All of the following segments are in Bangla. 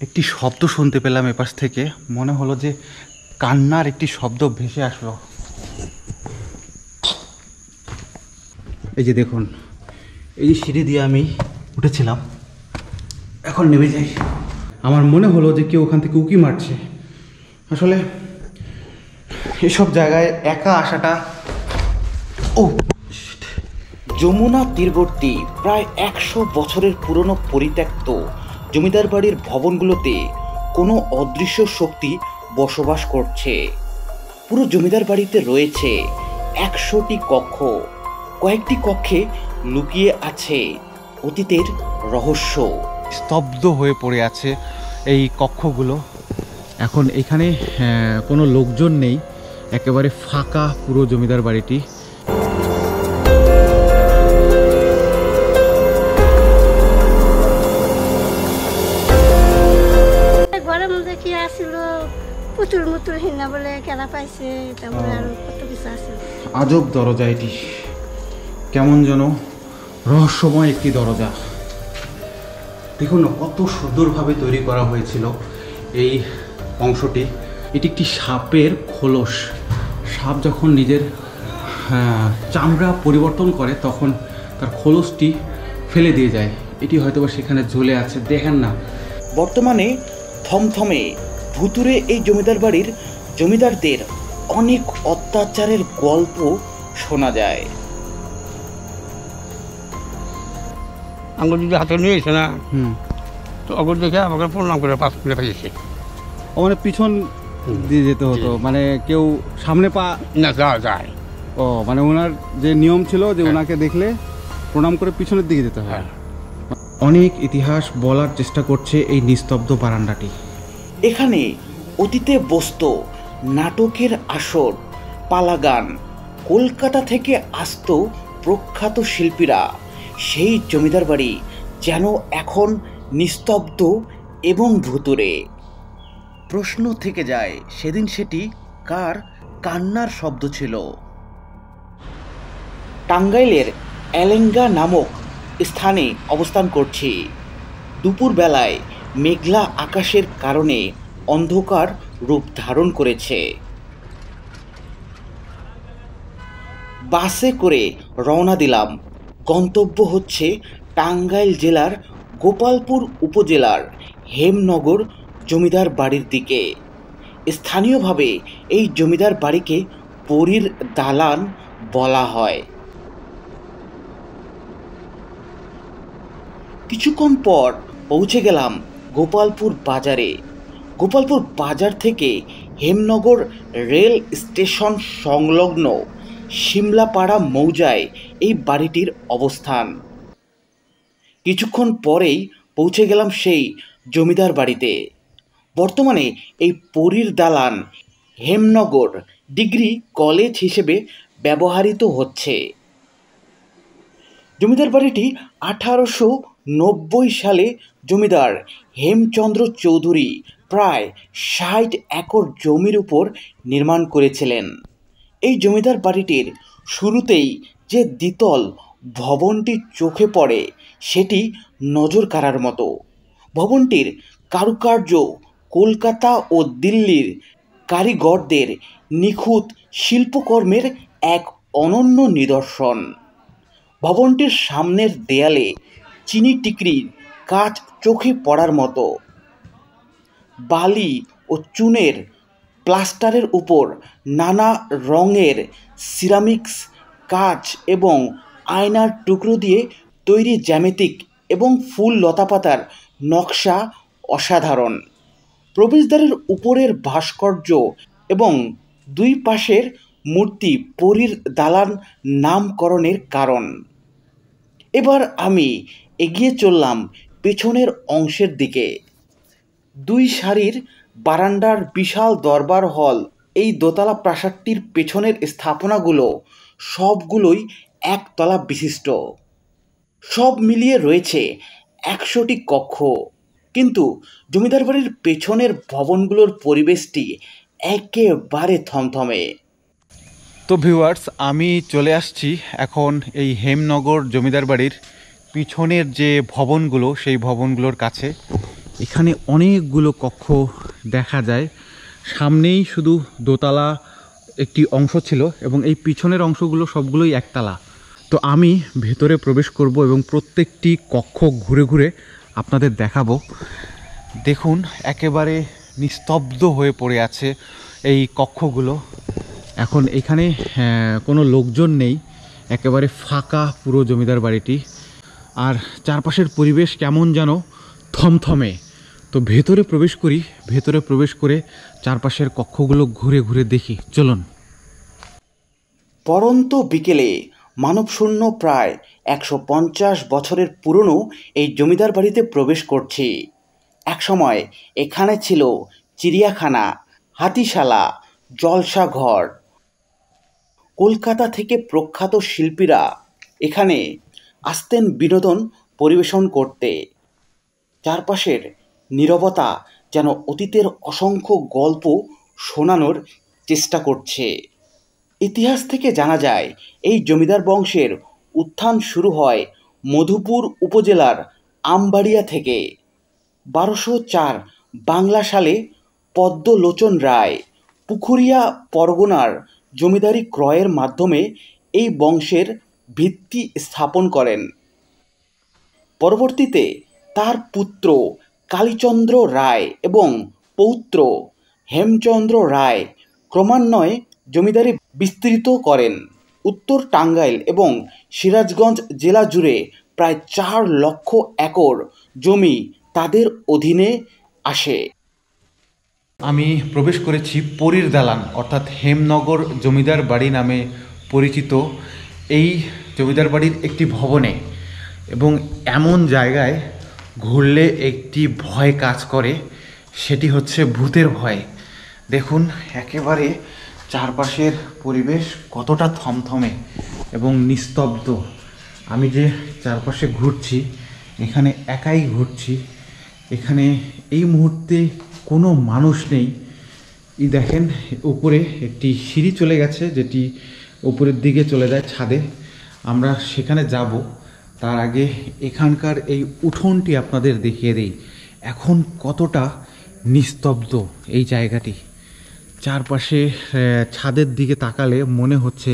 একটি শব্দ শুনতে পেলাম এপাশ থেকে, মনে হলো যে কান্নার একটি শব্দ ভেসে আসলো। এই যে দেখুন, এই যে সিঁড়ি দিয়ে আমি উঠেছিলাম, এখন নেমে যাই। আমার মনে হলো যে কেউ ওখান থেকে উঁকি মারছে। আসলে এসব জায়গায় একা আসাটা, ও যমুনা তীরবর্তী প্রায় 100 বছরের পুরনো পরিত্যক্ত জমিদার বাড়ির ভবনগুলোতে কোনো অদৃশ্য শক্তি বসবাস করছে। পুরো জমিদার বাড়িতে রয়েছে 100টি কক্ষ। কয়েকটি কক্ষে লুকিয়ে আছে অতীতের রহস্য। স্তব্ধ হয়ে পড়ে আছে এই কক্ষগুলো। এখন এখানে কোনো লোকজন নেই, একেবারে ফাঁকা পুরো জমিদার বাড়িটি। ঘরের মধ্যে কি আসছিল, পুতুল মুতুল হিনা বলে কেনা পাইছে, তারপরে আরো কত কিছু আছে। আজব দরজা এটি, কেমন যেন রহস্যময় একটি দরজা। দেখুন না কত সুন্দরভাবে তৈরি করা হয়েছিল এই অংশটি। এটি একটি সাপের খোলস। সাপ যখন নিজের চামড়া পরিবর্তন করে তখন তার খোলসটি ফেলে দিয়ে যায়। এটি হয়তোবা সেখানে ঝুলে আছে, দেখেন না। বর্তমানে থমথমে ভুতুরে এই জমিদার বাড়ির জমিদারদের অনেক অত্যাচারের গল্প শোনা যায়। আঙুল যদি হাতে নিয়ে এসে না, তো অগর দেখে আমাকে প্রণাম করে পাশ করে পাইছে। ও মানে পিছন দিয়ে যেতে হতো, মানে কেউ সামনে পা না যাওয়া যায়। ও মানে ওনার যে নিয়ম ছিল যে ওনাকে দেখলে প্রণাম করে পিছনের দিকে যেতে হয়। অনেক ইতিহাস বলার চেষ্টা করছে এই নিস্তব্ধ বারান্দাটি। এখানে অতীতে বসতো নাটকের আসর, পালাগান। কলকাতা থেকে আসতো প্রখ্যাত শিল্পীরা। সেই জমিদার বাড়ি যেন এখন নিস্তব্ধ এবং ভুতুরে। প্রশ্ন থেকে যায় সেদিন সেটি কার কান্নার শব্দ ছিল। টাঙ্গাইলের এলেঙ্গা নামক স্থানে অবস্থান করছি। দুপুর বেলায় মেঘলা আকাশের কারণে অন্ধকার রূপ ধারণ করেছে। বাসে করে রওনা দিলাম। গন্তব্য হচ্ছে টাঙ্গাইল জেলার গোপালপুর উপজেলার হেমনগর জমিদার বাড়ির দিকে। স্থানীয়ভাবে এই জমিদার বাড়িকে পরীর দালান বলা হয়। কিছুক্ষণ পর পৌঁছে গেলাম গোপালপুর বাজারে। গোপালপুর বাজার থেকে হেমনগর রেল স্টেশন সংলগ্ন শিমলাপাড়া মৌজায় এই বাড়িটির অবস্থান। কিছুক্ষণ পরেই পৌঁছে গেলাম সেই জমিদার বাড়িতে। বর্তমানে এই পরীর দালান হেমনগর ডিগ্রি কলেজ হিসেবে ব্যবহৃত হচ্ছে। জমিদার বাড়িটি 1890 সালে জমিদার হেমচন্দ্র চৌধুরী প্রায় 60 একর জমির উপর নির্মাণ করেছিলেন। এই জমিদার বাড়িটির শুরুতেই যে দ্বিতল ভবনটি চোখে পড়ে সেটি নজর কাড়ার মতো। ভবনটির কারুকার্য কলকাতা ও দিল্লির কারিগরদের নিখুঁত শিল্পকর্মের এক অনন্য নিদর্শন। ভবনটির সামনের দেয়ালে চিনি টিকরির কাজ চোখে পড়ার মতো। বালি ও চুনের প্লাস্টারের উপর নানা রঙের সিরামিক্স কাজ এবং আয়নার টুকরো দিয়ে তৈরি জ্যামিতিক এবং ফুল লতাপাতার নকশা অসাধারণ। প্রবেশদ্বারের উপরের ভাস্কর্য এবং দুই পাশের মূর্তি পরীর দালান নামকরণের কারণ। এবার আমি এগিয়ে চললাম পেছনের অংশের দিকে। দুই সারির বারান্দার বিশাল দরবার হল। এই দোতলা প্রাসাদটির পেছনের স্থাপনাগুলো সবগুলোই একতলা বিশিষ্ট। সব মিলিয়ে রয়েছে 100টি কক্ষ। কিন্তু জমিদার বাড়ির পেছনের ভবনগুলোর পরিবেশটি একেবারে থমথমে। তো ভিউয়ার্স, আমি চলে আসছি এখন এই হেমনগর জমিদার বাড়ির পিছনের যে ভবনগুলো সেই ভবনগুলোর কাছে। এখানে অনেকগুলো কক্ষ দেখা যায়। সামনেই শুধু দোতলা একটি অংশ ছিল এবং এই পিছনের অংশগুলো সবগুলোই একতলা। তো আমি ভেতরে প্রবেশ করব এবং প্রত্যেকটি কক্ষ ঘুরে ঘুরে আপনাদের দেখাবো। দেখুন একেবারে নিস্তব্ধ হয়ে পড়ে আছে এই কক্ষগুলো। এখন এখানে কোনো লোকজন নেই, একেবারে ফাঁকা পুরো জমিদার বাড়িটি। আর চারপাশের পরিবেশ কেমন যেন থমথমে। তো ভেতরে প্রবেশ করি, ভেতরে প্রবেশ করে চারপাশের কক্ষগুলো ঘুরে ঘুরে দেখি, চলুন। পরন্ত বিকেলে মানবশূন্য প্রায় 150 বছরের পুরনো এই জমিদার বাড়িতে প্রবেশ করছি। একসময় এখানে ছিল চিড়িয়াখানা, হাতিশালা, জলসাঘর। কলকাতা থেকে প্রখ্যাত শিল্পীরা এখানে আসতেন বিনোদন পরিবেশন করতে। চারপাশের নীরবতা যেন অতীতের অসংখ্য গল্প শোনানোর চেষ্টা করছে। ইতিহাস থেকে জানা যায় এই জমিদার বংশের উত্থান শুরু হয় মধুপুর উপজেলার আমবাড়িয়া থেকে। 1204 বাংলা সালে পদ্মলোচন রায় পুখুরিয়া পরগনার জমিদারি ক্রয়ের মাধ্যমে এই বংশের ভিত্তি স্থাপন করেন। পরবর্তীতে তার পুত্র কালীচন্দ্র রায় এবং পৌত্র হেমচন্দ্র রায় ক্রমান্বয়ে জমিদারি বিস্তৃত করেন। উত্তর টাঙ্গাইল এবং সিরাজগঞ্জ জেলা জুড়ে প্রায় 4 লক্ষ একর জমি তাদের অধীনে আসে। আমি প্রবেশ করেছি পরীর দালান অর্থাৎ হেমনগর জমিদার বাড়ি নামে পরিচিত এই জমিদার বাড়ির একটি ভবনে, এবং এমন জায়গায় ঘুরলে একটি ভয় কাজ করে, সেটি হচ্ছে ভূতের ভয়। দেখুন একেবারে চারপাশের পরিবেশ কতটা থমথমে এবং নিস্তব্ধ। আমি যে চারপাশে ঘুরছি, এখানে একাই ঘুরছি, এখানে এই মুহূর্তে কোনো মানুষ নেই। এই দেখেন উপরে একটি সিঁড়ি চলে গেছে, যেটি উপরের দিকে চলে যায় ছাদে। আমরা সেখানে যাব, তার আগে এখানকার এই উঠোনটি আপনাদের দেখিয়ে দেই। এখন কতটা নিস্তব্ধ এই জায়গাটি। চারপাশে ছাদের দিকে তাকালে মনে হচ্ছে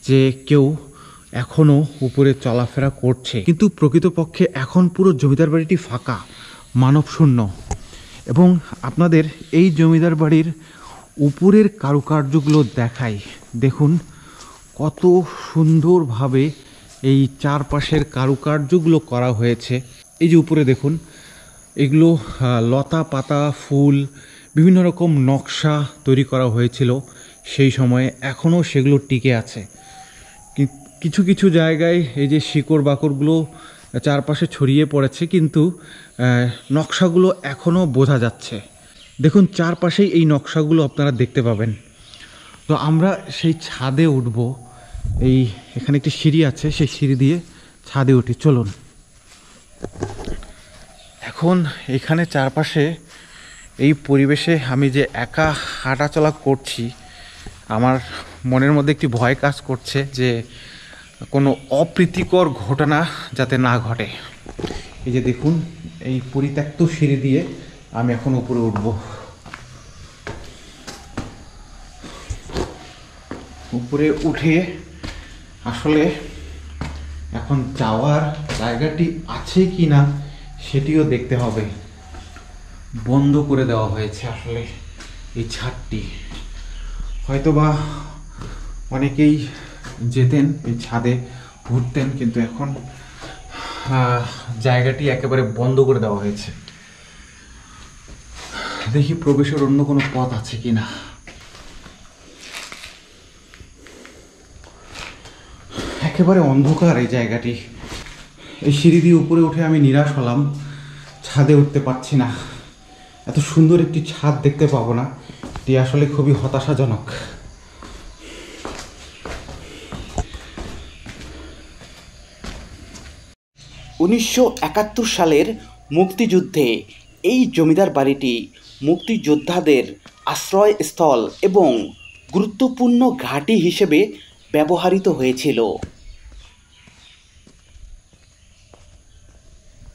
যে কেউ এখনও উপরে চলাফেরা করছে, কিন্তু প্রকৃতপক্ষে এখন পুরো জমিদার বাড়িটি ফাঁকা, মানবশূন্য। এবং আপনাদের এই জমিদার বাড়ির উপরের কারুকার্যগুলো দেখাই। দেখুন কত সুন্দরভাবে এই চারপাশের কারুকার্যগুলো করা হয়েছে। এই যে উপরে দেখুন, এগুলো লতা পাতা ফুল বিভিন্ন রকম নকশা তৈরি করা হয়েছিল সেই সময়ে, এখনও সেগুলো টিকে আছে। কিছু কিছু জায়গায় এই যে শিকড় বাকড়গুলো চারপাশে ছড়িয়ে পড়েছে, কিন্তু নকশাগুলো এখনও বোঝা যাচ্ছে। দেখুন চারপাশেই এই নকশাগুলো আপনারা দেখতে পাবেন। তো আমরা সেই ছাদে উঠব। এখানে একটি সিঁড়ি আছে, সেই সিঁড়ি দিয়ে ছাদে উঠি, চলুন। এখন এখানে চারপাশে এই পরিবেশে আমি যে একা হাঁটাচলা করছি, আমার মনের মধ্যে একটি ভয় কাজ করছে যে কোনো অপ্রীতিকর ঘটনা যাতে না ঘটে। এই যে দেখুন এই পরিত্যক্ত সিঁড়ি দিয়ে আমি এখন উপরে উঠব। উপরে উঠে আসলে এখন যাওয়ার জায়গাটি আছে কি না সেটিও দেখতে হবে। বন্ধ করে দেওয়া হয়েছে আসলে এই ছাদটি। হয়তোবা অনেকেই যেতেন এই ছাদে ঘুরতেন, কিন্তু এখন জায়গাটি একেবারে বন্ধ করে দেওয়া হয়েছে। দেখি প্রবেশের অন্য কোনো পথ আছে কিনা। একেবারে অন্ধকার এই জায়গাটি। এই সিঁড়ি দিয়ে উপরে উঠে আমি নিরাশ হলাম, ছাদে উঠতে পারছি না। এত সুন্দর একটি ছাদ দেখতে পাবো না, এটি আসলে খুবই হতাশাজনক। উনিশশো 71 সালের মুক্তিযুদ্ধে এই জমিদার বাড়িটি মুক্তিযোদ্ধাদের আশ্রয়স্থল এবং গুরুত্বপূর্ণ ঘাঁটি হিসেবে ব্যবহৃত হয়েছিল।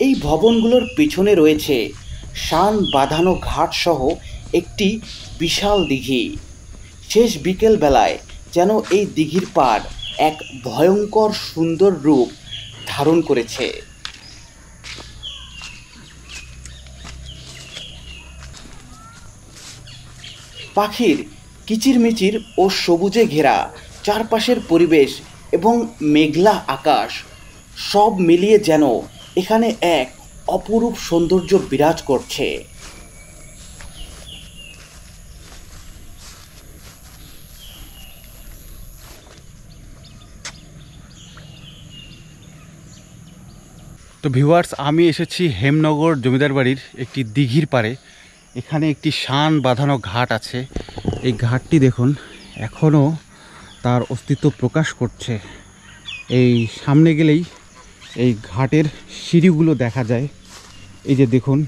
এই ভবনগুলোর পিছনে রয়েছে শান বাঁধানো ঘাট সহ একটি বিশাল দিঘি। শেষ বিকেল বেলায় যেন এই দিঘির পাড় এক ভয়ঙ্কর সুন্দর রূপ ধারণ করেছে। পাখির কিচিরমিচির ও সবুজে ঘেরা চারপাশের পরিবেশ এবং মেঘলা আকাশ সব মিলিয়ে যেন এখানে এক অপরূপ সৌন্দর্য বিরাজ করছে। তো ভিউয়ার্স, আমি এসেছি হেমনগর জমিদার বাড়ির একটি দিঘির পাড়ে। এখানে একটি শান বাঁধানো ঘাট আছে। এই ঘাটটি দেখুন এখনও তার অস্তিত্ব প্রকাশ করছে। এই সামনে গেলেই এই ঘাটের সিঁড়িগুলো দেখা যায়। এই যে দেখুন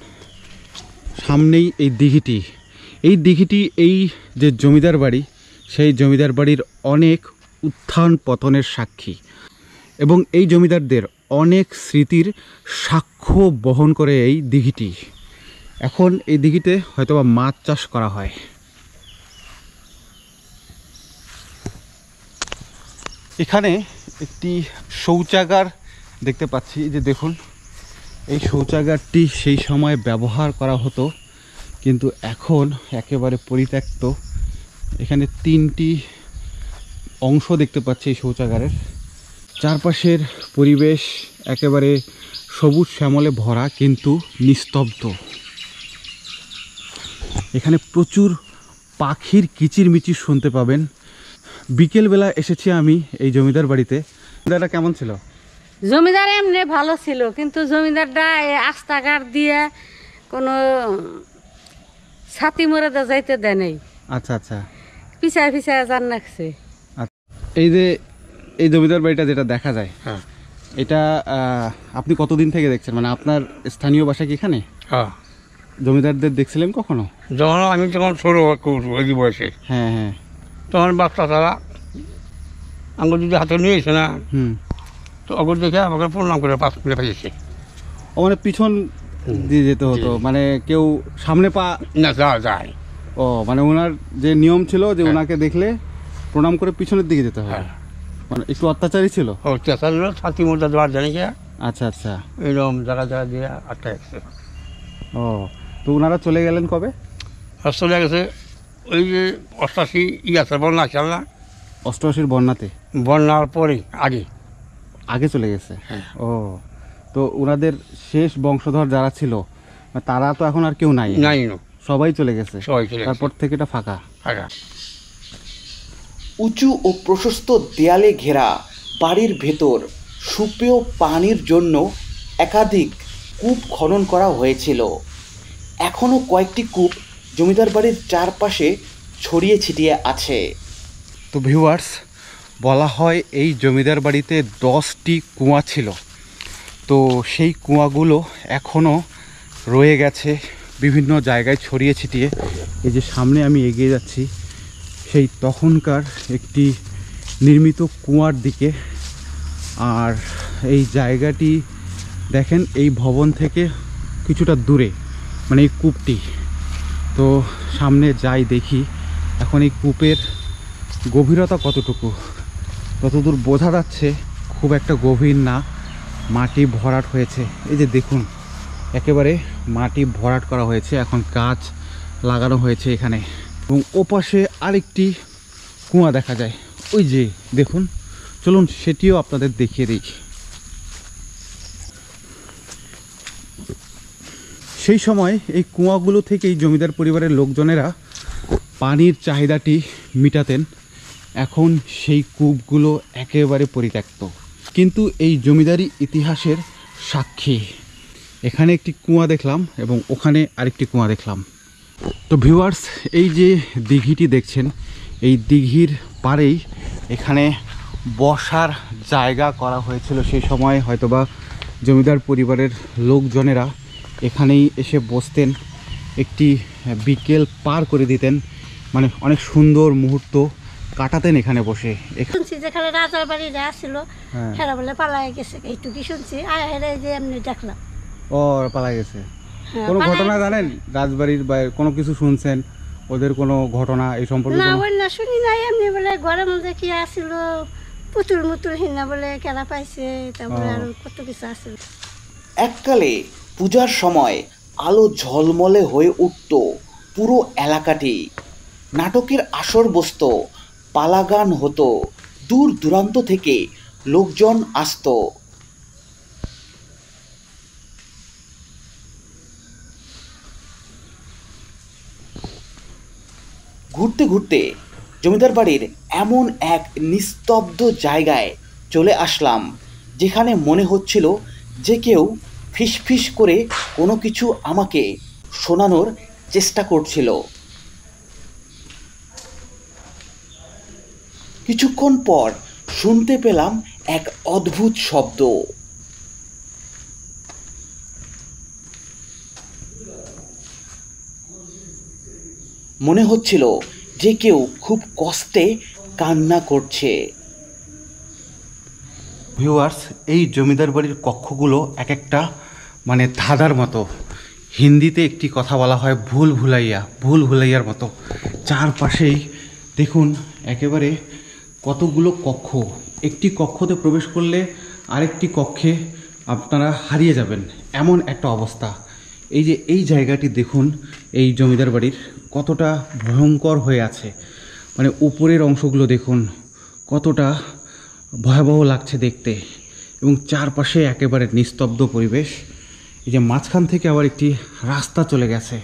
সামনেই এই দিঘিটি, এই যে জমিদার বাড়ি, সেই জমিদার বাড়ির অনেক উত্থান পতনের সাক্ষী এবং এই জমিদারদের অনেক স্মৃতির সাক্ষ্য বহন করে এই দিঘিটি। এখন এই দিঘিতে হয়তোবা মাছ চাষ করা হয়। এখানে একটি শৌচাগার দেখতে পাচ্ছি। এই যে দেখুন, এই শৌচাগারটি সেই সময় ব্যবহার করা হতো, কিন্তু এখন একেবারে পরিত্যক্ত। এখানে 3টি অংশ দেখতে পাচ্ছি এই শৌচাগারের। চারপাশের পরিবেশ একেবারে সবুজ শ্যামলে ভরা, কিন্তু নিস্তব্ধ। এখানে প্রচুর পাখির কিচিরমিচির শুনতে পাবেন। বিকেলবেলা এসেছি আমি এই জমিদার বাড়িতে। জমিদারটা কেমন ছিল? জমিদার এমনি ভালো ছিল, কিন্তু জমিদারটা রাস্তাঘাট দিয়ে কোনো ছাতি মরে যাইতে দেয় নাই। আচ্ছা আচ্ছা, পিছায় পিছায় জান রাখছে। এই যে এই জমিদার বাড়িটা যেটা দেখা যায়, হ্যাঁ এটা আপনি কতদিন থেকে দেখছেন? মানে আপনার স্থানীয় বাসা কি এখানে? হ্যাঁ, জমিদারদের দেখছিলেন কখনো? আমি যখন ছোটো ওই বয়সে, হ্যাঁ হ্যাঁ। তখন বাচ্চা তারা আঙুল যদি হাতে নিয়েছে না, তো অগর দেখে আমাকে প্রণাম করে 5 মিনিট পাইছে। ও মানে পিছন দিয়ে যেতে হতো, মানে কেউ সামনে পা না যায়। ও মানে ওনার যে নিয়ম ছিল যে ওনাকে দেখলে প্রণাম করে পিছনের দিকে যেতে হয়। হ্যাঁ, মানে একটু অত্যাচারী ছিল। ও চেষ্টা ছাতি মধ্যে দেওয়ার জানি কে আচ্ছা আচ্ছা। এরকম জায়গা দিয়ে আটকে গেছে। ও, তো ওনারা চলে গেলেন কবে? চলে গেছে ওই যে 88 আছে বন্যা খেল না, 88-র বন্যাতে? বন্যার পরে আগে চলে গেছে। হ্যাঁ। ও, তো ওনাদের শেষ বংশধর যারা ছিল তারা তো এখন আর কেউ নাই? নাই, সবাই চলে গেছে। সবাই চলে গেছে। তারপর থেকে এটা ফাঁকা। উঁচু ও প্রশস্ত দেয়ালে ঘেরা বাড়ির ভেতর সুপেয় পানির জন্য একাধিক কূপ খনন করা হয়েছিল। এখনও কয়েকটি কূপ জমিদার বাড়ির চারপাশে ছড়িয়ে ছিটিয়ে আছে। তো ভিউয়ার্স, বলা হয় এই জমিদার বাড়িতে 10টি কুয়া ছিল। তো সেই কুয়াগুলো এখনও রয়ে গেছে বিভিন্ন জায়গায় ছড়িয়ে ছিটিয়ে। এই যে সামনে আমি এগিয়ে যাচ্ছি সেই তখনকার একটি নির্মিত কুয়ার দিকে। আর এই জায়গাটি দেখেন এই ভবন থেকে কিছুটা দূরে, মানে এই কূপটি। তো সামনে যাই দেখি এখন এই কূপের গভীরতা কতটুকু। যতদূর বোঝা যাচ্ছে খুব একটা গভীর না, মাটি ভরাট হয়েছে। এই যে দেখুন একেবারে মাটি ভরাট করা হয়েছে, এখন গাছ লাগানো হয়েছে এখানে। এবং ওপাশে আরেকটি কুয়া দেখা যায়, ওই যে দেখুন। চলুন সেটিও আপনাদের দেখিয়ে দিই। সেই সময় এই কুয়াগুলো থেকে এই জমিদার পরিবারের লোকজনেরা পানির চাহিদাটি মেটাতেন। এখন সেই কূপগুলো একেবারে পরিত্যক্ত, কিন্তু এই জমিদারি ইতিহাসের সাক্ষী। এখানে একটি কুয়া দেখলাম এবং ওখানে আরেকটি কুয়া দেখলাম। তো ভিউয়ার্স, এই যে দিঘিটি দেখছেন, এই দিঘির পাড়েই এখানে বসার জায়গা করা হয়েছিল। সেই সময় হয়তোবা জমিদার পরিবারের লোকজনেরা এখানেই এসে বসতেন, একটি বিকেল পার করে দিতেন, মানে অনেক সুন্দর মুহূর্ত কাটাতেন এখানে বসে। শুনছি যেখানে রাজার বাড়িরা আসছিল, হেরা বলে পালাই গেছে, এইটুকুই শুনছি। হেরে যে এমনি দেখলাম। ও পালাই গেছে। হ্যাঁ, কোনো পাড়ায়- ঘটনা জানেন রাজবাড়ির বা কোনো কিছু শুনছেন ওদের কোনো ঘটনা এই সম্পর্কে না কোনো- ওই না শুনি নাই, এমনি বলে ঘরের মধ্যে কি আসিল পুতুল মুতুল হিনা বলে কেনা পাইছে, তারপরে আরো কত কিছু আসিল। এককালে পূজার সময় আলো ঝলমলে হয়ে উঠত পুরো এলাকাটি। নাটকের আসর বসতো, পালাগান হতো, দূর দূরান্ত থেকে লোকজন আসতো। ঘুরতে ঘুরতে জমিদার বাড়ির এমন এক নিস্তব্ধ জায়গায় চলে আসলাম, যেখানে মনে হচ্ছিল যে কেউ ফিসফিস করে কোনো কিছু আমাকে শোনানোর চেষ্টা করছিল। কিছুক্ষণ পর শুনতে পেলাম এক অদ্ভুত শব্দ। মনে হচ্ছিল যে কেউ খুব কষ্টে কান্না করছে। ভিউয়ার্স, এই জমিদার বাড়ির কক্ষগুলো এক একটা মানে ধাঁধার মতো। হিন্দিতে একটি কথা বলা হয় ভুল ভুলাইয়ার মতো। চারপাশেই দেখুন একেবারে কতগুলো কক্ষ। একটি কক্ষতে প্রবেশ করলে আরেকটি কক্ষে আপনারা হারিয়ে যাবেন, এমন একটা অবস্থা। এই যে এই জায়গাটি দেখুন, এই জমিদার বাড়ির কতটা ভয়ঙ্কর হয়ে আছে। মানে উপরের অংশগুলো দেখুন কতটা ভয়াবহ লাগছে দেখতে, এবং চারপাশে একেবারে নিস্তব্ধ পরিবেশ। এই যে মাঝখান থেকে আবার একটি রাস্তা চলে গেছে।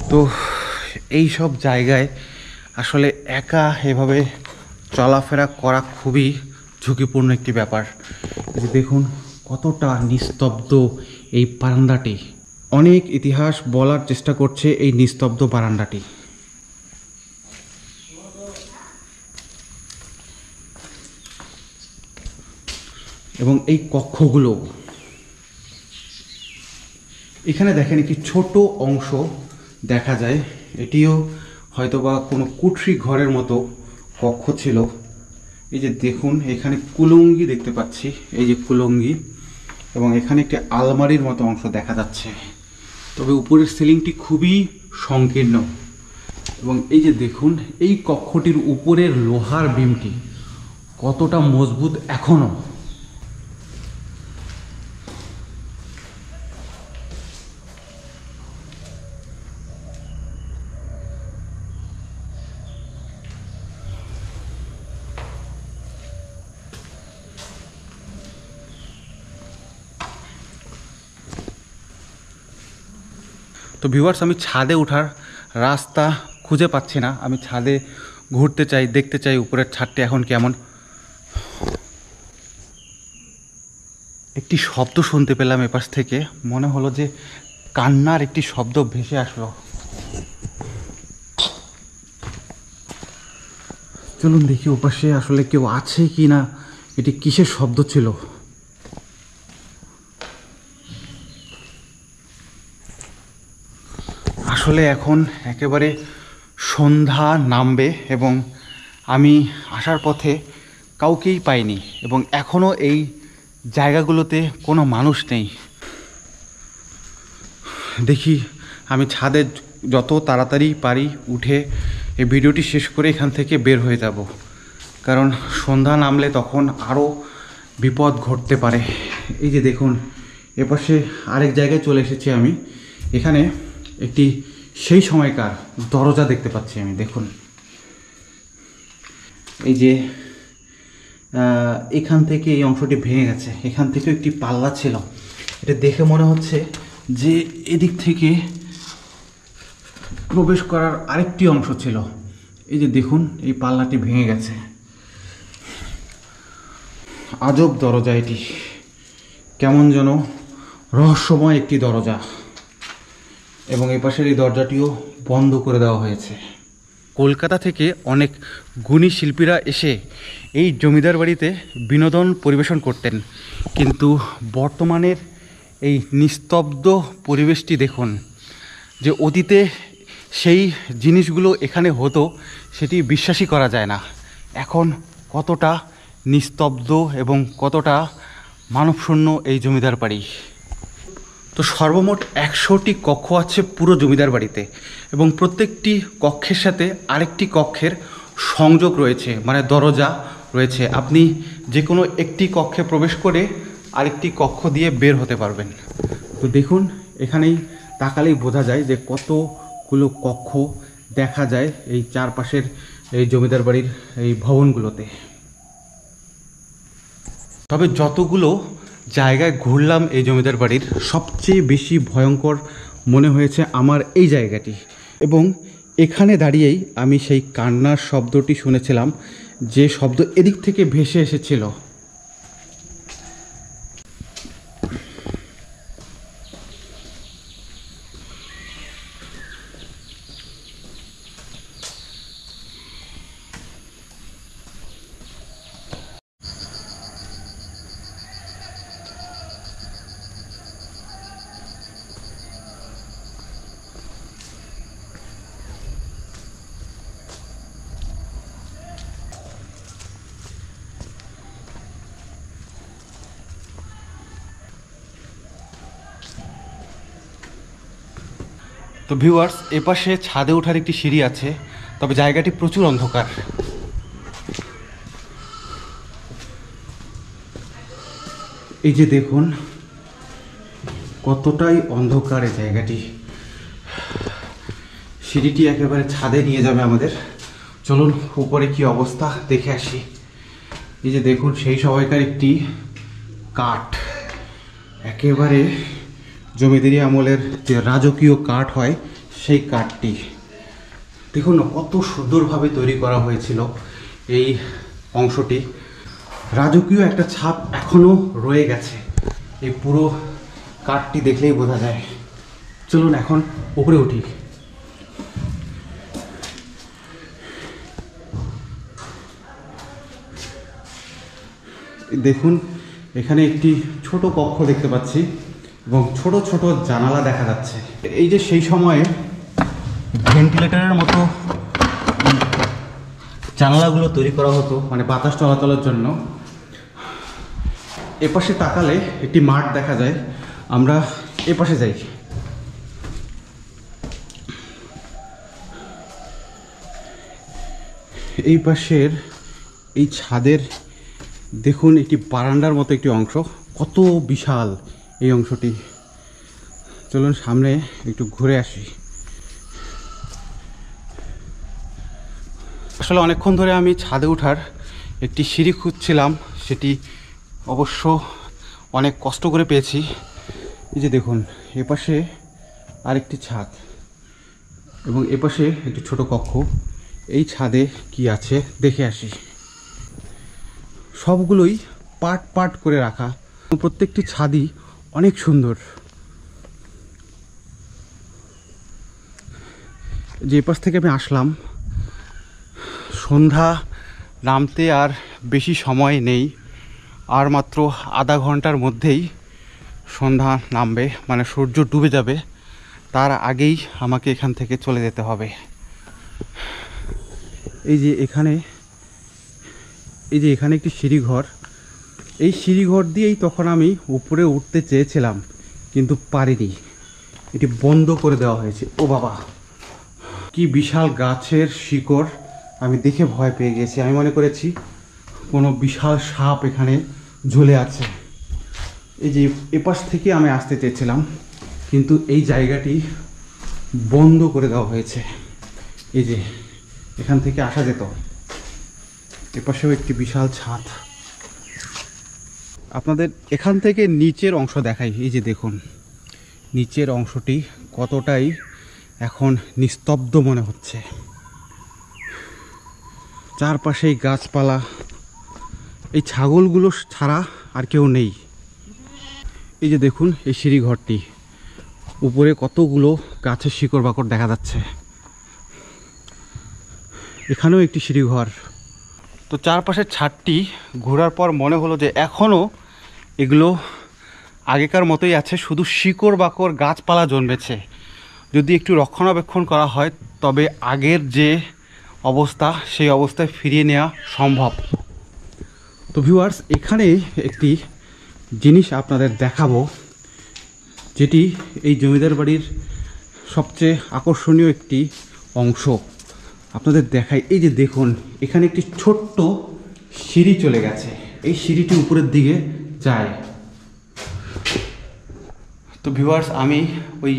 তো এই সব জায়গায় আসলে একা এভাবে চলাফেরা করা খুবই ঝুঁকিপূর্ণ একটি ব্যাপার। এই যে দেখুন কতটা নিস্তব্ধ এই বারান্দাটি। অনেক ইতিহাস বলার চেষ্টা করছে এই নিস্তব্ধ বারান্দাটি। এবং এই কক্ষগুলো, এখানে দেখেন একটি ছোট অংশ দেখা যায়, এটিও হয়তোবা কোনো কুঠরি ঘরের মতো কক্ষ ছিল। এই যে দেখুন এখানে কুলঙ্গি দেখতে পাচ্ছি, এই যে কুলঙ্গি, এবং এখানে একটি আলমারির মতো অংশ দেখা যাচ্ছে। তবে উপরের সিলিংটি খুবই সংকীর্ণ। এবং এই যে দেখুন এই কক্ষটির উপরের লোহার বিমটি কতটা মজবুত এখনো। তো ভিউয়ার্স, আমি ছাদে ওঠার রাস্তা খুঁজে পাচ্ছি না। আমি ছাদে ঘুরতে চাই, দেখতে চাই উপরের ছাদটি এখন কেমন। একটি শব্দ শুনতে পেলাম এপাশ থেকে, মনে হলো যে কান্নার একটি শব্দ ভেসে আসলো। চলুন দেখি ওপাশে আসলে কেউ আছে কি না, এটি কিসের শব্দ ছিল। আসলে এখন একেবারে সন্ধ্যা নামবে এবং আমি আসার পথে কাউকেই পাইনি, এবং এখনও এই জায়গাগুলোতে কোনো মানুষ নেই। দেখি আমি ছাদে যত তাড়াতাড়ি পারি উঠে এই ভিডিওটি শেষ করে এখান থেকে বের হয়ে যাব, কারণ সন্ধ্যা নামলে তখন আরও বিপদ ঘটতে পারে। এই যে দেখুন এপাশে আরেক জায়গায় চলে এসেছি আমি। এখানে একটি সেই সময়কার দরজা দেখতে পাচ্ছি আমি। দেখুন এই যে এখান থেকে এই অংশটি ভেঙে গেছে, এখান থেকে একটি পাল্লা ছিল। এটা দেখে মনে হচ্ছে যে এদিক থেকে প্রবেশ করার আরেকটি অংশ ছিল। এই যে দেখুন এই পাল্লাটি ভেঙে গেছে। আজব দরজা এটি, কেমন যেন রহস্যময় একটি দরজা, এবং এই পাশের এই দরজাটিও বন্ধ করে দেওয়া হয়েছে। কলকাতা থেকে অনেক গুণী শিল্পীরা এসে এই জমিদার বাড়িতে বিনোদন পরিবেশন করতেন, কিন্তু বর্তমানের এই নিস্তব্ধ পরিবেশটি দেখুন, যে অতীতে সেই জিনিসগুলো এখানে হতো সেটি বিশ্বাসই করা যায় না। এখন কতটা নিস্তব্ধ এবং কতটা মানবশূন্য এই জমিদার বাড়ি। তো সর্বমোট 100টি কক্ষ আছে পুরো জমিদার বাড়িতে, এবং প্রত্যেকটি কক্ষের সাথে আরেকটি কক্ষের সংযোগ রয়েছে, মানে দরজা রয়েছে। আপনি যে কোনো একটি কক্ষে প্রবেশ করে আরেকটি কক্ষ দিয়ে বের হতে পারবেন। তো দেখুন, এখানেই তাকালেই বোঝা যায় যে কতগুলো কক্ষ দেখা যায় এই চারপাশের এই জমিদার বাড়ির এই ভবনগুলোতে। তবে যতগুলো জায়গায় ঘুরলাম এই জমিদার বাড়ির, সবচেয়ে বেশি ভয়ঙ্কর মনে হয়েছে আমার এই জায়গাটি। এবং এখানে দাঁড়িয়েই আমি সেই কান্নার শব্দটি শুনেছিলাম, যে শব্দ এদিক থেকে ভেসে এসেছিল। তো ভিউয়ার্স, এপাশে ছাদে ওঠার একটি সিঁড়ি আছে, তবে জায়গাটি প্রচুর অন্ধকার। এই যে দেখুন কতটাই অন্ধকার এই জায়গাটি। সিঁড়িটি একেবারে ছাদে নিয়ে যাবে আমাদের। চলুন উপরে কি অবস্থা দেখে আসি। এই যে দেখুন, সেই সময়কার একটি কাঠ, একেবারে জমিদারি আমলের যে রাজকীয় কাঠ হয় সেই কাঠটি। দেখুন না কত সুন্দরভাবে তৈরি করা হয়েছিল এই অংশটি। রাজকীয় একটা ছাপ এখনও রয়ে গেছে এই পুরো কাঠটি দেখলেই বোঝা যায়। চলুন এখন উপরে উঠি। দেখুন, এখানে একটি ছোট কক্ষ দেখতে পাচ্ছি এবং ছোট ছোট জানালা দেখা যাচ্ছে। এই যে সেই সময়ে ভেন্টিলেটরের মতো জানালাগুলো তৈরি করা হতো, মানে বাতাস চলাচলের জন্য। এপাশে তাকালে একটি মাঠ দেখা যায়, আমরা এপাশে যাই। এই পাশের এই ছাদের দেখুন একটি বারান্দার মতো একটি অংশ, কত বিশাল এই অংশটি। চলুন সামনে একটু ঘুরে আসি। আসলে অনেকক্ষণ ধরে আমি ছাদে ওঠার একটি সিঁড়ি খুঁজছিলাম, সেটি অবশ্য অনেক কষ্ট করে পেয়েছি। এই যে দেখুন, এপাশে আরেকটি ছাদ এবং এপাশে একটি ছোট কক্ষ। এই ছাদে কি আছে দেখে আসি। সবগুলোই পার্ট পার্ট করে রাখা, প্রত্যেকটি ছাদই অনেক সুন্দর। যে পাশ থেকে আমি আসলাম, সন্ধ্যা নামতে আর বেশি সময় নেই, আর মাত্র আধা ঘন্টার মধ্যেই সন্ধ্যা নামবে, মানে সূর্য ডুবে যাবে। তার আগেই আমাকে এখান থেকে চলে যেতে হবে। এই যে এখানে একটি সিঁড়িঘর, এই সিঁড়িঘর দিয়েই তখন আমি উপরে উঠতে চেয়েছিলাম, কিন্তু পারিনি, এটি বন্ধ করে দেওয়া হয়েছে। ও বাবা, কি বিশাল গাছের শিকড়! আমি দেখে ভয় পেয়ে গেছি। আমি মনে করেছি কোনো বিশাল সাপ এখানে ঝুলে আছে। এই যে এপাশ থেকে আমি আসতে চেয়েছিলাম, কিন্তু এই জায়গাটি বন্ধ করে দেওয়া হয়েছে। এই যে এখান থেকে আসা যেত। এপাশেও একটি বিশাল ছাদ। আপনাদের এখান থেকে নিচের অংশ দেখাই। এই যে দেখুন, নিচের অংশটি কতটাই এখন নিস্তব্ধ মনে হচ্ছে। চারপাশেই গাছপালা, এই ছাগলগুলো ছাড়া আর কেউ নেই। এই যে দেখুন, এই সিঁড়িঘরটি উপরে কতগুলো গাছের শিকড় বাকড় দেখা যাচ্ছে। এখানেও একটি সিঁড়িঘর। তো চারপাশের ছাদটি ঘোরার পর মনে হলো যে এখনও এগুলো আগেকার মতোই আছে, শুধু শিকড় বাকড় গাছপালা জন্মেছে। যদি একটু রক্ষণাবেক্ষণ করা হয় তবে আগের যে অবস্থা সেই অবস্থায় ফিরিয়ে নেওয়া সম্ভব। তো ভিউয়ার্স, এখানে একটি জিনিস আপনাদের দেখাবো। যেটি এই জমিদার বাড়ির সবচেয়ে আকর্ষণীয় একটি অংশ। আপনাদের দেখাই, এই যে দেখুন এখানে একটি ছোট্ট সিঁড়ি চলে গেছে, এই সিঁড়িটি উপরের দিকে যায়। তো ভিউয়ার্স, আমি ওই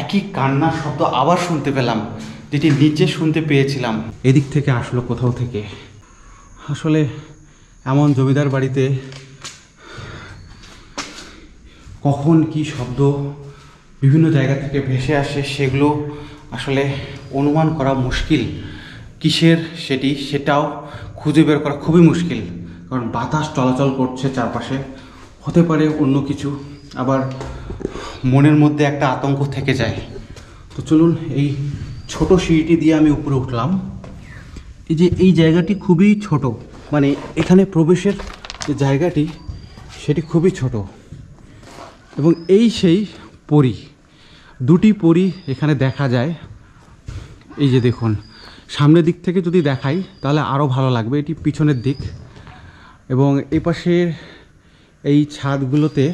একই কান্নার শব্দ আবার শুনতে পেলাম, যেটি নিচে শুনতে পেয়েছিলাম, এদিক থেকে আসলো কোথাও থেকে। আসলে এমন জমিদার বাড়িতে কখন কি শব্দ বিভিন্ন জায়গা থেকে ভেসে আসে সেগুলো আসলে অনুমান করা মুশকিল। কিসের সেটাও খুঁজে বের করা খুবই মুশকিল, কারণ বাতাস চলাচল করছে চারপাশে, হতে পারে অন্য কিছু, আবার মনের মধ্যে একটা আতঙ্ক থেকে যায়। তো চলুন, এই ছোট সিঁড়িটি দিয়ে আমি উপরে উঠলাম। এই যে এই জায়গাটি খুবই ছোট, মানে এখানে প্রবেশের যে জায়গাটি সেটি খুবই ছোট, এবং এই সেই পরী, দুটি পরী এখানে দেখা যায়। এই যে দেখুন, সামনের দিক থেকে যদি দেখাই তাহলে আরও ভালো লাগবে, এটি পিছনের দিক। এবং এই পাশের এই ছাদগুলোতে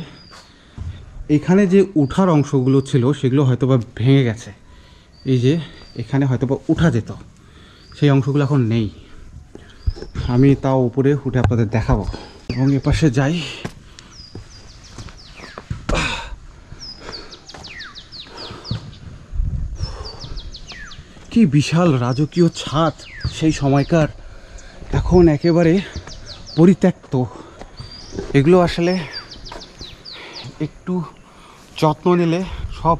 এখানে যে উঠার অংশগুলো ছিল সেগুলো হয়তোবা ভেঙে গেছে। এই যে এখানে হয়তোবা উঠা যেত, সেই অংশগুলো এখন নেই। আমি তাও উপরে উঠে আপনাদের দেখাবো। এবং এ পাশে যাই, কি বিশাল রাজকীয় ছাদ সেই সময়কার, এখন একেবারে পরিত্যক্ত। এগুলো আসলে একটু যত্ন নিলে সব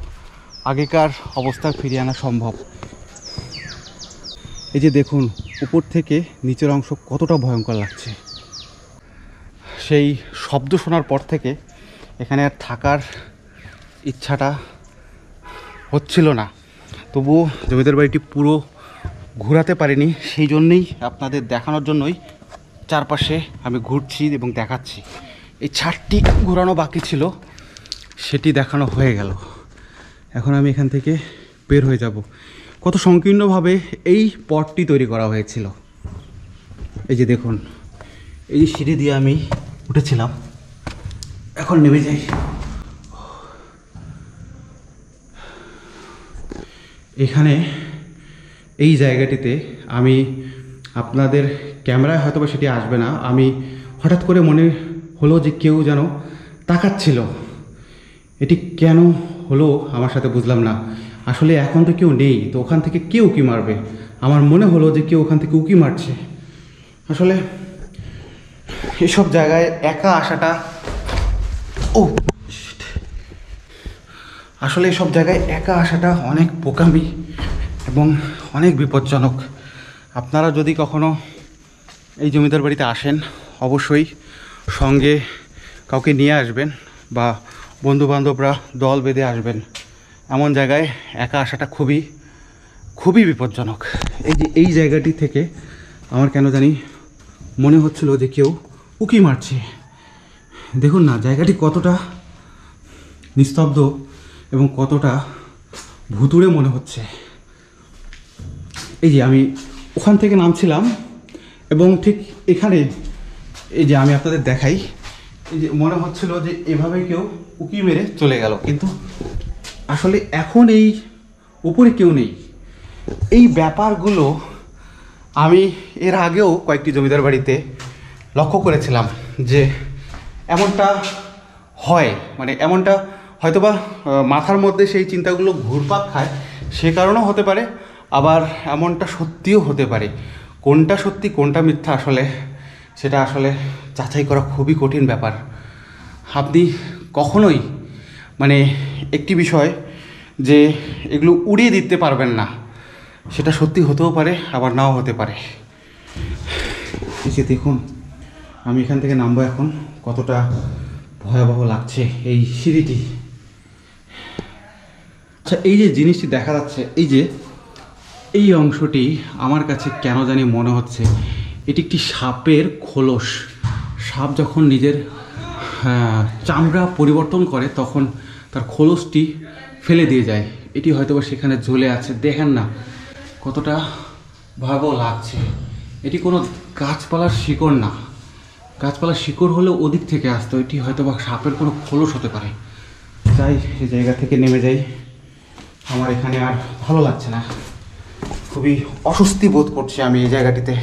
আগেকার অবস্থায় ফিরিয়ে আনা সম্ভব। এই যে দেখুন, উপর থেকে নিচের অংশ কতটা ভয়ঙ্কর লাগছে। সেই শব্দ শোনার পর থেকে এখানে আর থাকার ইচ্ছাটা হচ্ছিল না। তবুও জমিদার বাড়িটি পুরো ঘোরাতে পারিনি, সেই জন্যেই আপনাদের দেখানোর জন্যই চারপাশে আমি ঘুরছি এবং দেখাচ্ছি। এই ছাদটি ঘোরানো বাকি ছিল, সেটি দেখানো হয়ে গেল। এখন আমি এখান থেকে বের হয়ে যাব। কত সংকীর্ণভাবে এই পথটি তৈরি করা হয়েছিল। এই যে দেখুন, এই সিঁড়ি দিয়ে আমি উঠেছিলাম, এখন নেমে যাই। এখানে এই জায়গাটিতে আমি আপনাদের ক্যামেরায় হয়তো বা সেটি আসবে না, আমি হঠাৎ করে মনে হলো যে কেউ যেন তাকাচ্ছিল। এটি কেন হলো আমার সাথে বুঝলাম না। আসলে এখন তো কেউ নেই, তো ওখান থেকে কেউ উকি মারবে। আমার মনে হলো যে কেউ ওখান থেকে উকি মারছে। আসলে এসব জায়গায় একা আসাটা অনেক বোকামি এবং অনেক বিপজ্জনক। আপনারা যদি কখনো এই জমিদার বাড়িতে আসেন, অবশ্যই সঙ্গে কাউকে নিয়ে আসবেন বা বন্ধুবান্ধবরা দল বেঁধে আসবেন। এমন জায়গায় একা আসাটা খুবই খুবই বিপজ্জনক। এই যে এই জায়গাটি থেকে আমার কেন জানি মনে হচ্ছিল যে কেউ উকি মারছে। দেখুন না, জায়গাটি কতটা নিস্তব্ধ এবং কতটা ভুতুড়ে মনে হচ্ছে। এই যে আমি ওখান থেকে নামছিলাম এবং ঠিক এখানে, এই যে আমি আপনাদের দেখাই, এই যে মনে হচ্ছিল যে এভাবে কেউ উকি মেরে চলে গেল, কিন্তু আসলে এখন এই উপরে কেউ নেই। এই ব্যাপারগুলো আমি এর আগেও কয়েকটি জমিদার বাড়িতে লক্ষ্য করেছিলাম যে এমনটা হয়, মানে এমনটা হয়তোবা মাথার মধ্যে সেই চিন্তাগুলো ঘুরপাক খায়, সে কারণেও হতে পারে, আবার এমনটা সত্যিও হতে পারে। কোনটা সত্যি কোনটা মিথ্যা আসলে সেটা আসলে যাচাই করা খুবই কঠিন ব্যাপার। আপনি কখনোই মানে একটি বিষয় যে এগুলো উড়িয়ে দিতে পারবেন না, সেটা সত্যি হতেও পারে আবার নাও হতে পারে। এই যে দেখুন, আমি এখান থেকে নামবো এখন, কতটা ভয়াবহ লাগছে এই সিঁড়িটি। আচ্ছা, এই যে জিনিসটি দেখা যাচ্ছে, এই যে এই অংশটি আমার কাছে কেন জানি মনে হচ্ছে এটি একটি সাপের খোলস। সাপ যখন নিজের চামড়া পরিবর্তন করে তখন তার খোলসটি ফেলে দিয়ে যায়, এটি হয়তোবা সেখানে ঝুলে আছে। দেখেন না কতটা ভয়াবহ লাগছে। এটি কোনো গাছপালার শিকড় না, গাছপালার শিকড় হলেও ওদিক থেকে আসতো, এটি হয়তোবা সাপের কোনো খোলস হতে পারে। চাই এই জায়গা থেকে নেমে যাই। আমার এখানে আর ভালো লাগছে না, খুবই অস্বস্তি বোধ করছি আমি এই জায়গাটিতে।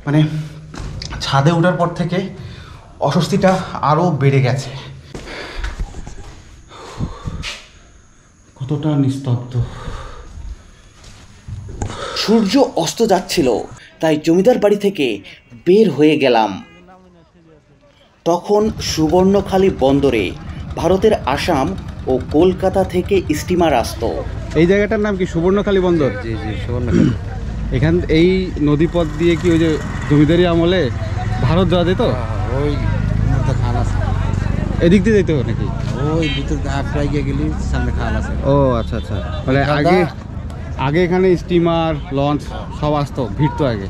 মানে ছাদে ওঠার পর থেকে অস্বস্তিটা আরও বেড়ে গেছে। কতটা নিস্তব্ধ। সূর্য অস্ত যাচ্ছিল, তাই জমিদার বাড়ি থেকে বের হয়ে গেলাম। তখন সুবর্ণখালী বন্দরে ভারতের আসাম ও কলকাতা থেকে স্টিমার আসতো। এই জায়গাটার নাম কি সুবর্ণখালী বন্দর? জি জি সুবর্ণখালী। এখান এই নদীপথ দিয়ে কি ওই যে জমিদারি আমলে ভারত যাওয়া যেত? ওই মধ্যে খাল আছে, এদিক দিয়ে যেত নাকি? ওই ভিতর প্রায় গিয়ে গেলি সামনে খাল আছে। ও আচ্ছা আচ্ছা, মানে আগে আগে এখানে স্টিমার লঞ্চ সব আসতো, ভিড়তো আগে।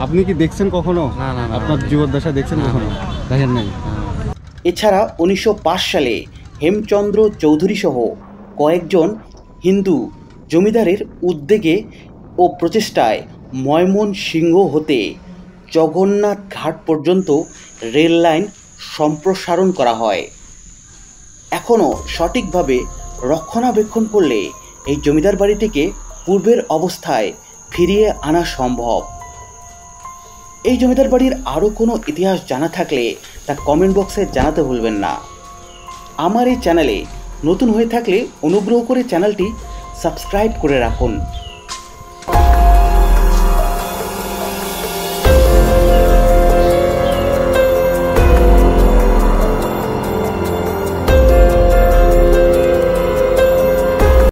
আপনি কি দেখছেন কখনো? না, না, না। আপনার জীবদ্দশা দেখছেন কখনো? দেখেন নাই? এছাড়া 1905 সালে হেমচন্দ্র চৌধুরী সহ কয়েকজন হিন্দু জমিদারের উদ্যোগে ও প্রচেষ্টায় ময়মনসিংহ হতে জগন্নাথ ঘাট পর্যন্ত রেল লাইন সম্প্রসারণ করা হয়। এখনও সঠিকভাবে রক্ষণাবেক্ষণ করলে এই জমিদার বাড়িটিকে পূর্বের অবস্থায় ফিরিয়ে আনা সম্ভব। এই জমিদার বাড়ির আরও কোনো ইতিহাস জানা থাকলে তা কমেন্ট বক্সে জানাতে ভুলবেন না। আমার এই চ্যানেলে নতুন হয়ে থাকলে অনুগ্রহ করে চ্যানেলটি সাবস্ক্রাইব করে রাখুন।